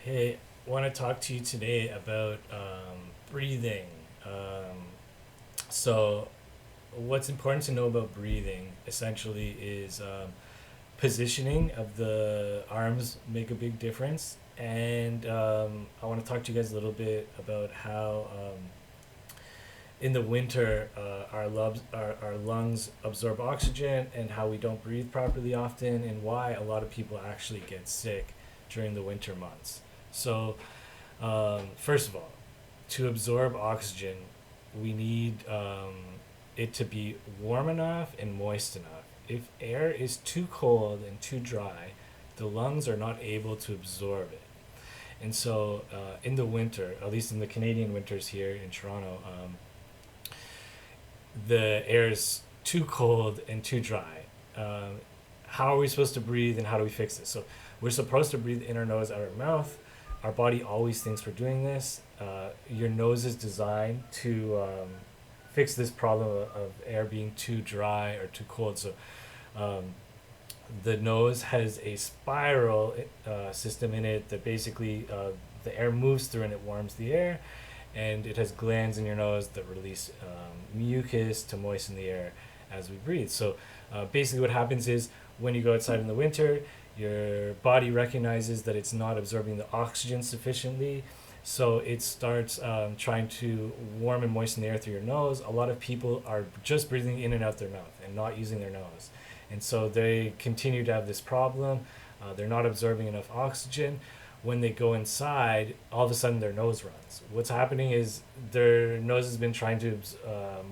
Hey, I want to talk to you today about breathing. So, what's important to know about breathing essentially is positioning of the arms make a big difference. And I want to talk to you guys a little bit about how in the winter our lungs absorb oxygen and how we don't breathe properly often, and why a lot of people actually get sick during the winter months. So, first of all, to absorb oxygen, we need it to be warm enough and moist enough. If air is too cold and too dry, the lungs are not able to absorb it. And so, in the winter, at least in the Canadian winters here in Toronto, the air is too cold and too dry. How are we supposed to breathe, and how do we fix this? So, we're supposed to breathe in our nose, out our mouth. Our body always thinks we're doing this. Your nose is designed to fix this problem of air being too dry or too cold. So um, the nose has a spiral system in it that basically the air moves through and it warms the air, and it has glands in your nose that release mucus to moisten the air as we breathe. So basically, what happens is when you go outside in the winter, your body recognizes that it's not absorbing the oxygen sufficiently. So it starts trying to warm and moisten the air through your nose. A lot of people are just breathing in and out their mouth and not using their nose. And so they continue to have this problem. They're not absorbing enough oxygen. When they go inside, all of a sudden their nose runs. What's happening is their nose has been trying to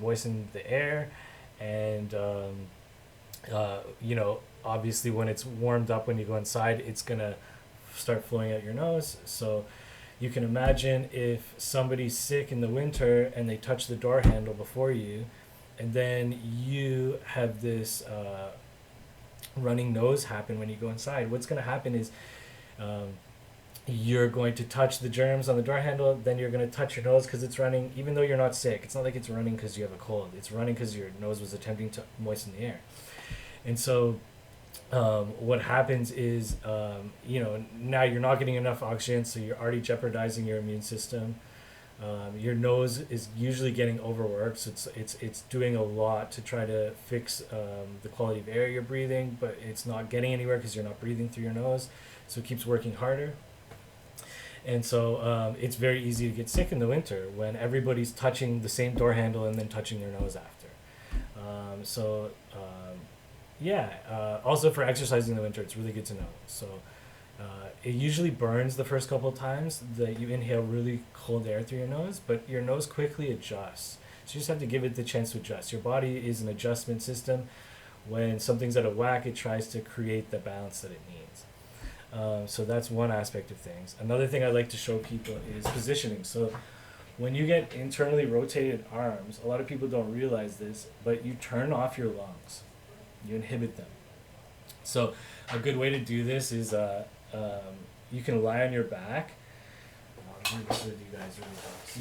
moisten the air, and obviously when it's warmed up when you go inside, it's gonna start flowing out your nose. So you can imagine if somebody's sick in the winter and they touch the door handle before you, and then you have this running nose happen when you go inside. What's going to happen is um, you're going to touch the germs on the door handle, then you're going to touch your nose because it's running, even though you're not sick. It's not like it's running because you have a cold. It's running because your nose was attempting to moisten the air. And so what happens is, now you're not getting enough oxygen, so you're already jeopardizing your immune system. Your nose is usually getting overworked, so it's doing a lot to try to fix the quality of air you're breathing, but it's not getting anywhere because you're not breathing through your nose, so it keeps working harder. And so it's very easy to get sick in the winter when everybody's touching the same door handle and then touching their nose after. So yeah, also for exercising in the winter, it's really good to know. So it usually burns the first couple of times that you inhale really cold air through your nose, but your nose quickly adjusts. So you just have to give it the chance to adjust. Your body is an adjustment system. When something's out of whack, it tries to create the balance that it needs. So that's one aspect of things. Another thing I like to show people is positioning. So when you get internally rotated arms, a lot of people don't realize this, but you turn off your lungs. You inhibit them. So a good way to do this is you can lie on your back. I'll do this with you guys really fast. So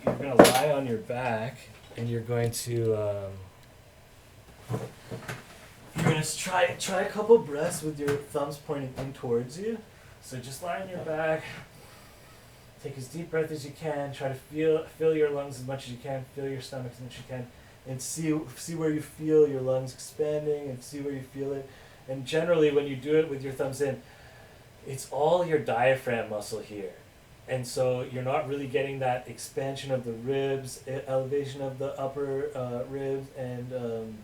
you're going to lie on your back, and you're going to try a couple breaths with your thumbs pointing in towards you. So just lie on your back. Take as deep breath as you can. Try to fill your lungs as much as you can. Fill your stomach as much as you can, and see where you feel your lungs expanding, and see where you feel it. And generally, when you do it with your thumbs in, it's all your diaphragm muscle here. And so you're not really getting that expansion of the ribs, elevation of the upper ribs, and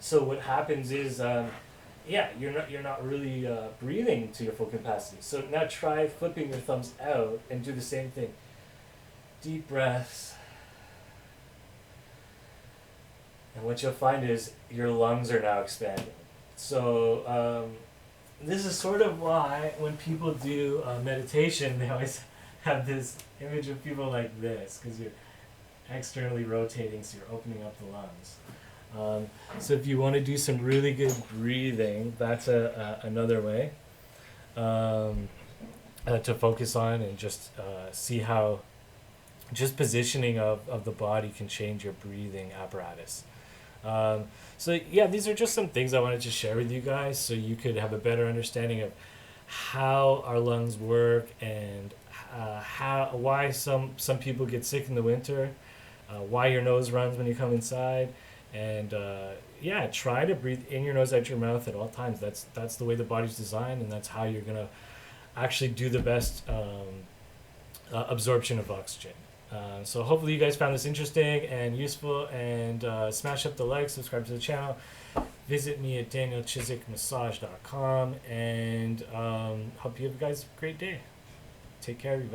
so what happens is, you're not really breathing to your full capacity. So now try flipping your thumbs out and do the same thing. Deep breaths. And what you'll find is your lungs are now expanding. So this is sort of why when people do meditation, they always have this image of people like this, because you're externally rotating, so you're opening up the lungs. So if you want to do some really good breathing, that's another way to focus on, and just see how just positioning of the body can change your breathing apparatus. So yeah, these are just some things I wanted to share with you guys, so you could have a better understanding of how our lungs work and why some people get sick in the winter, why your nose runs when you come inside, and yeah, try to breathe in your nose, out your mouth at all times. That's the way the body's designed, and that's how you're gonna actually do the best absorption of oxygen. So hopefully you guys found this interesting and useful, and smash up the like, subscribe to the channel, visit me at danielchizickmassage.com, and hope you have guys a great day. Take care, everybody.